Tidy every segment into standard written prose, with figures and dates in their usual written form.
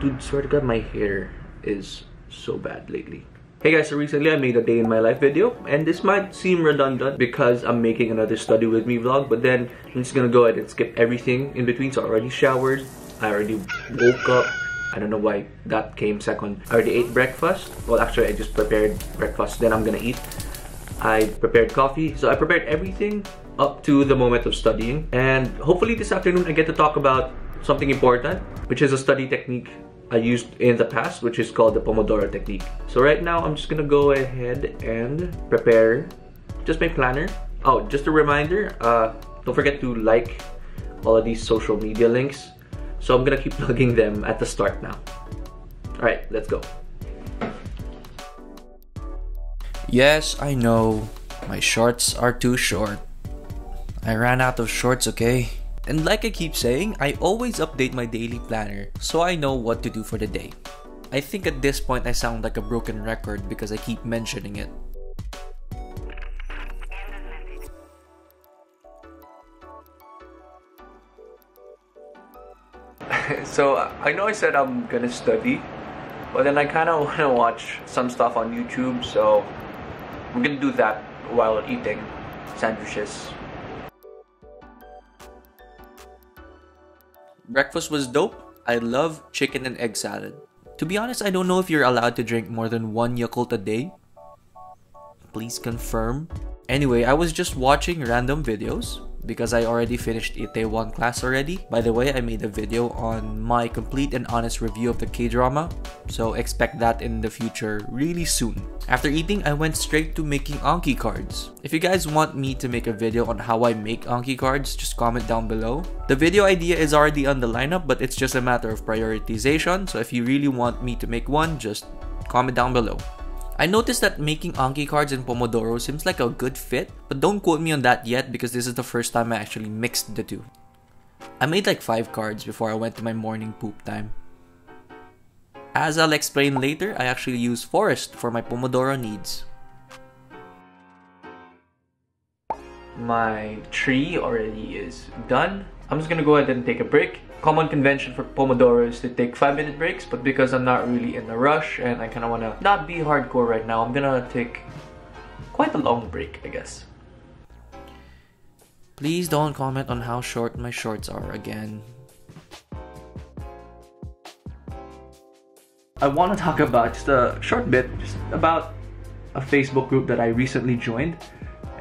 Dude, swear to God, my hair is so bad lately. Hey guys, so recently I made a day in my life video, and this might seem redundant because I'm making another study with me vlog, but then I'm just gonna go ahead and skip everything in between. So I already showered, I already woke up. I don't know why that came second. I already ate breakfast. Well, actually I just prepared breakfast, then I'm gonna eat. I prepared coffee, so I prepared everything up to the moment of studying, and hopefully this afternoon I get to talk about something important, which is a study technique I used in the past, which is called the Pomodoro Technique. So right now, I'm just gonna go ahead and prepare just my planner. Oh, just a reminder, don't forget to like all of these social media links. So I'm gonna keep plugging them at the start now. Alright, let's go. Yes, I know, my shorts are too short. I ran out of shorts, okay? And like I keep saying, I always update my daily planner so I know what to do for the day. I think at this point I sound like a broken record because I keep mentioning it. So I know I said I'm gonna study, but then I kind of want to watch some stuff on YouTube, so I'm gonna do that while eating sandwiches. Breakfast was dope. I love chicken and egg salad. To be honest, I don't know if you're allowed to drink more than 1 Yakult a day. Please confirm. Anyway, I was just watching random videos because I already finished Itaewon class already. By the way, I made a video on my complete and honest review of the K-drama, so expect that in the future really soon. After eating, I went straight to making Anki cards. If you guys want me to make a video on how I make Anki cards, just comment down below. The video idea is already on the lineup, but it's just a matter of prioritization, so if you really want me to make one, just comment down below. I noticed that making Anki cards in Pomodoro seems like a good fit, but don't quote me on that yet because this is the first time I actually mixed the two. I made like 5 cards before I went to my morning poop time. As I'll explain later, I actually use Forest for my Pomodoro needs. My tree already is done. I'm just gonna go ahead and take a break. Common convention for Pomodoro is to take 5-minute breaks, but because I'm not really in a rush and I kind of want to not be hardcore right now, I'm gonna take quite a long break, I guess. Please don't comment on how short my shorts are again. I want to talk about just a short bit, just about a Facebook group that I recently joined,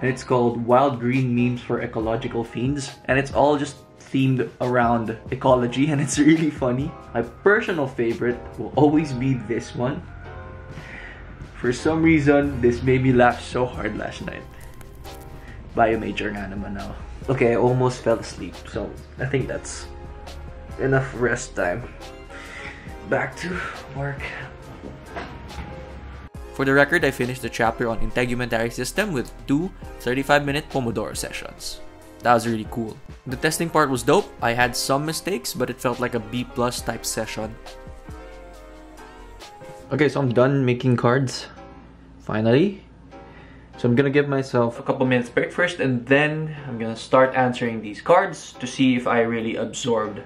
and it's called Wild Green Memes for Ecological Fiends, and it's all just themed around ecology, and it's really funny. My personal favorite will always be this one. For some reason, this made me laugh so hard last night. Bio-major nga naman ako. Okay, I almost fell asleep, so I think that's enough rest time. Back to work. For the record, I finished the chapter on integumentary system with 2 35-minute Pomodoro sessions. That was really cool. The testing part was dope. I had some mistakes, but it felt like a B+ type session. Okay, so I'm done making cards. Finally. So I'm gonna give myself a couple minutes break first, and then I'm gonna start answering these cards to see if I really absorbed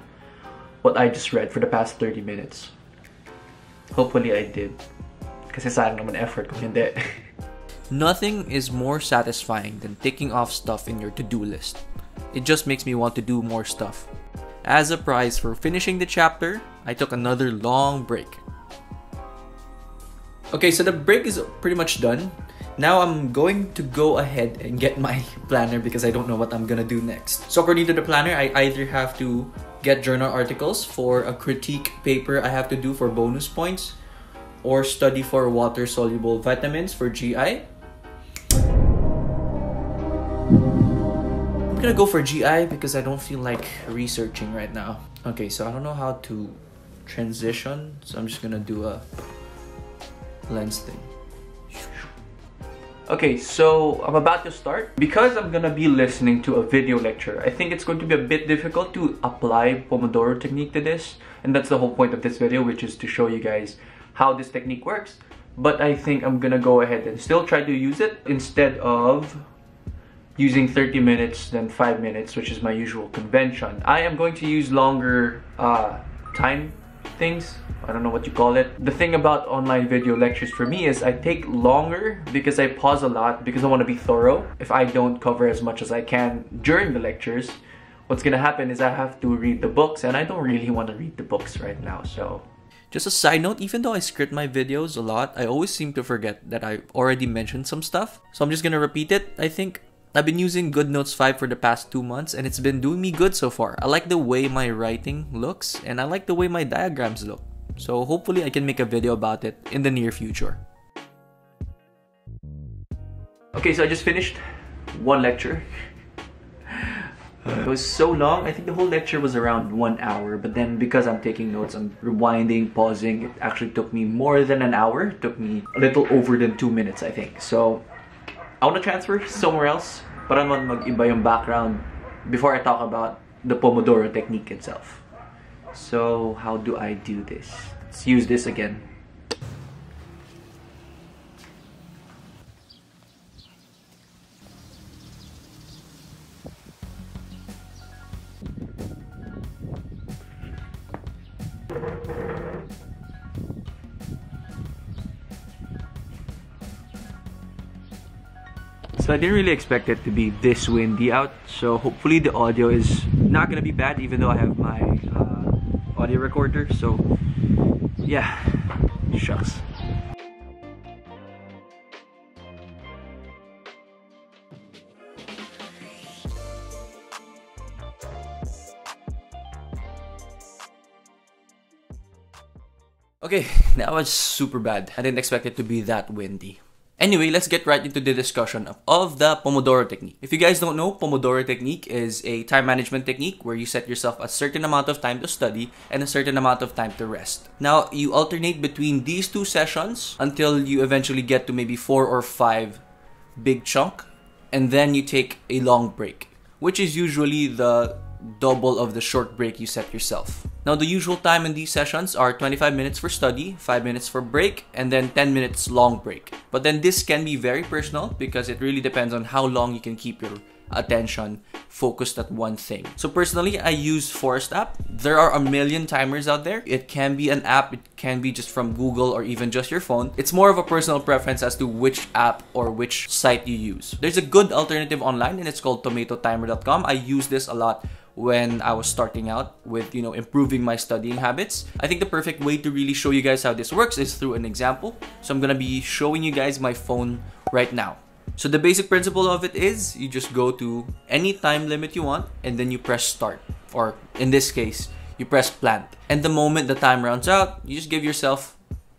what I just read for the past 30 minutes. Hopefully I did. Kasi sayang naman effort kung hindi. Nothing is more satisfying than ticking off stuff in your to-do list. It just makes me want to do more stuff. As a prize for finishing the chapter, I took another long break. Okay, so the break is pretty much done. Now I'm going to go ahead and get my planner because I don't know what I'm gonna do next. So according to the planner, I either have to get journal articles for a critique paper I have to do for bonus points, or study for water-soluble vitamins for GI. I'm gonna go for GI because I don't feel like researching right now. Okay, so I don't know how to transition, so I'm just gonna do a lens thing. Okay, so I'm about to start. Because I'm gonna be listening to a video lecture, I think it's going to be a bit difficult to apply Pomodoro technique to this. And that's the whole point of this video, which is to show you guys how this technique works. But I think I'm gonna go ahead and still try to use it instead of using 30 minutes than 5 minutes, which is my usual convention. I am going to use longer time things. I don't know what you call it. The thing about online video lectures for me is I take longer because I pause a lot because I want to be thorough. If I don't cover as much as I can during the lectures, what's gonna happen is I have to read the books, and I don't really want to read the books right now, so... Just a side note, even though I script my videos a lot, I always seem to forget that I already mentioned some stuff. So I'm just gonna repeat it, I think. I've been using GoodNotes 5 for the past 2 months, and it's been doing me good so far. I like the way my writing looks, and I like the way my diagrams look. So hopefully I can make a video about it in the near future. Okay, so I just finished one lecture. It was so long. I think the whole lecture was around 1 hour, but then because I'm taking notes, I'm rewinding, pausing, it actually took me more than an hour. It took me a little over than 2 minutes, I think. So I want to transfer somewhere else para naman mag-iba yung background before I talk about the Pomodoro technique itself. So how do I do this? Let's use this again. So I didn't really expect it to be this windy out, so hopefully the audio is not gonna be bad even though I have my audio recorder, so yeah, shucks. Okay, that was super bad. I didn't expect it to be that windy. Anyway, let's get right into the discussion of the Pomodoro Technique. If you guys don't know, Pomodoro Technique is a time management technique where you set yourself a certain amount of time to study and a certain amount of time to rest. Now, you alternate between these two sessions until you eventually get to maybe 4 or 5 big chunk, and then you take a long break, which is usually the double of the short break you set yourself. Now, the usual time in these sessions are 25 minutes for study, 5 minutes for break, and then 10 minutes long break. But then this can be very personal because it really depends on how long you can keep your attention focused at one thing. So personally, I use Forest app. There are a million timers out there. It can be an app, it can be just from Google or even just your phone. It's more of a personal preference as to which app or which site you use. There's a good alternative online and it's called tomatotimer.com. I use this a lot when I was starting out with, improving my studying habits. I think the perfect way to really show you guys how this works is through an example. So I'm gonna be showing you guys my phone right now. So the basic principle of it is you just go to any time limit you want and then you press start, or in this case, you press plant. And the moment the time runs out, you just give yourself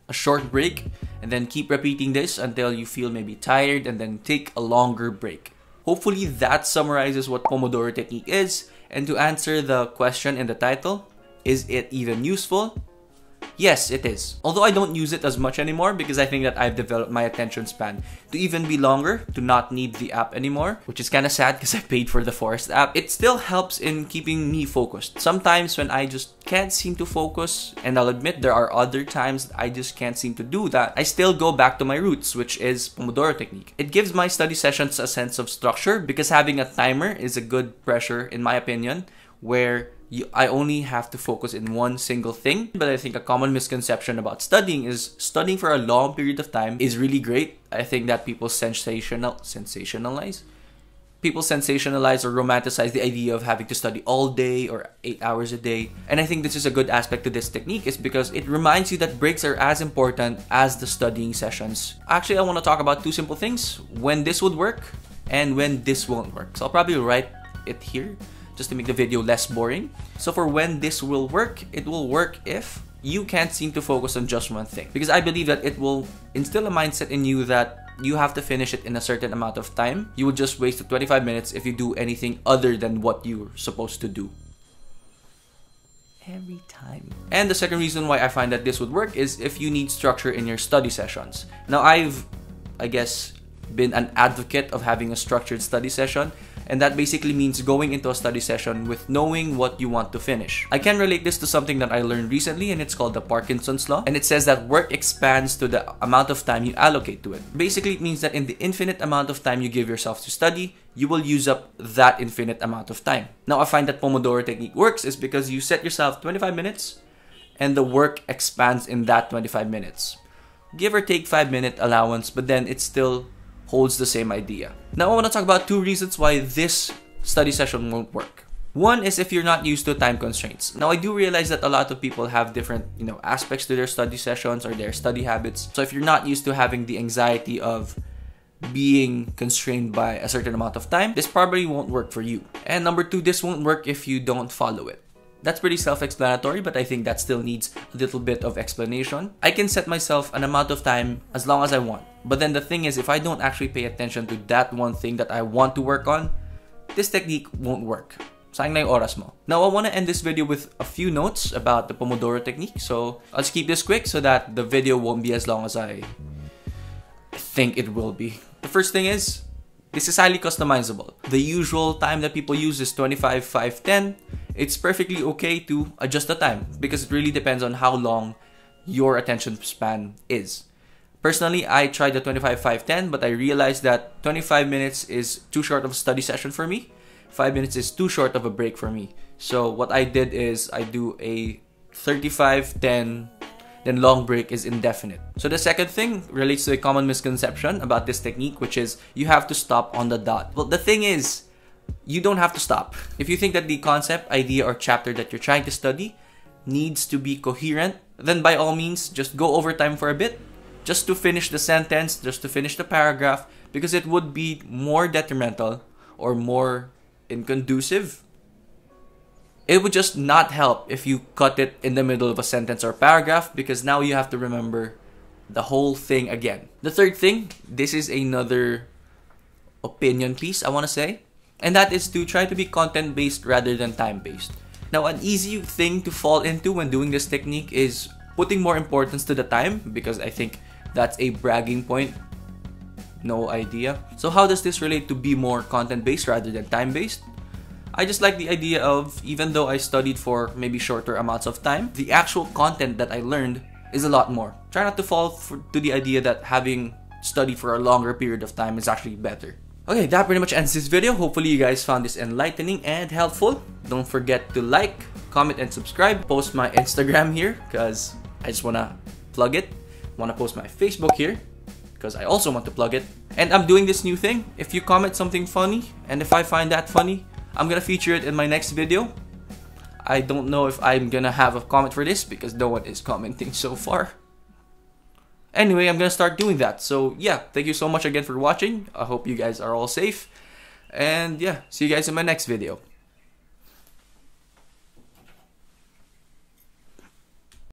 a short break and then keep repeating this until you feel maybe tired and then take a longer break. Hopefully that summarizes what Pomodoro Technique is. And to answer the question in the title, is it even useful? Yes, it is. Although I don't use it as much anymore because I think that I've developed my attention span to even be longer, to not need the app anymore, which is kind of sad because I paid for the Forest app. It still helps in keeping me focused. Sometimes when I just can't seem to focus, and I'll admit there are other times that I just can't seem to do that, I still go back to my roots, which is Pomodoro Technique. It gives my study sessions a sense of structure because having a timer is a good pressure, in my opinion, where I only have to focus in one single thing. But I think a common misconception about studying is studying for a long period of time is really great. I think that people sensationalize or romanticize the idea of having to study all day or 8 hours a day. And I think this is a good aspect to this technique is because it reminds you that breaks are as important as the studying sessions. Actually, I want to talk about 2 simple things: when this would work and when this won't work. So I'll probably write it here just to make the video less boring. So for when this will work, it will work if you can't seem to focus on just one thing. Because I believe that it will instill a mindset in you that you have to finish it in a certain amount of time. You will just waste the 25 minutes if you do anything other than what you're supposed to do. Every time. And the second reason why I find that this would work is if you need structure in your study sessions. Now I've, been an advocate of having a structured study session, and that basically means going into a study session with knowing what you want to finish. I can relate this to something that I learned recently, and it's called the Parkinson's Law, and it says that work expands to the amount of time you allocate to it. Basically, it means that in the infinite amount of time you give yourself to study, you will use up that infinite amount of time. Now, I find that Pomodoro Technique works is because you set yourself 25 minutes, and the work expands in that 25 minutes. Give or take 5-minute allowance, but then it still holds the same idea. Now I want to talk about 2 reasons why this study session won't work. One is if you're not used to time constraints. Now I do realize that a lot of people have different, aspects to their study sessions or their study habits. So if you're not used to having the anxiety of being constrained by a certain amount of time, this probably won't work for you. And number 2, this won't work if you don't follow it. That's pretty self-explanatory, but I think that still needs a little bit of explanation. I can set myself an amount of time as long as I want. But then the thing is, if I don't actually pay attention to that one thing that I want to work on, this technique won't work. Sayang na yung oras mo. Now, I want to end this video with a few notes about the Pomodoro technique. So, I'll just keep this quick so that the video won't be as long as I think it will be. The first thing is, this is highly customizable. The usual time that people use is 25, 5, 10. It's perfectly okay to adjust the time because it really depends on how long your attention span is. Personally, I tried the 25, 5, 10, but I realized that 25 minutes is too short of a study session for me. 5 minutes is too short of a break for me. So what I did is I do a 35, 10, then long break is indefinite. So the second thing relates to a common misconception about this technique, which is you have to stop on the dot. Well, the thing is, you don't have to stop. If you think that the concept, idea, or chapter that you're trying to study needs to be coherent, then by all means, just go over time for a bit, just to finish the sentence, just to finish the paragraph, because it would be more detrimental or more inconducive. It would just not help if you cut it in the middle of a sentence or paragraph, because now you have to remember the whole thing again. The third thing, this is another opinion piece, I want to say, and that is to try to be content-based rather than time-based. Now, an easy thing to fall into when doing this technique is putting more importance to the time, because I think that's a bragging point. No idea. So how does this relate to be more content-based rather than time-based? I just like the idea of, even though I studied for maybe shorter amounts of time, the actual content that I learned is a lot more. Try not to fall to the idea that having studied for a longer period of time is actually better. Okay, that pretty much ends this video. Hopefully you guys found this enlightening and helpful. Don't forget to like, comment, and subscribe. Post my Instagram here because I just want to plug it. Want to post my Facebook here because I also want to plug it. And I'm doing this new thing. If you comment something funny, and if I find that funny, I'm gonna feature it in my next video. I don't know if I'm gonna have a comment for this because no one is commenting so far. Anyway, I'm gonna start doing that. So yeah, thank you so much again for watching. I hope you guys are all safe. And yeah, see you guys in my next video.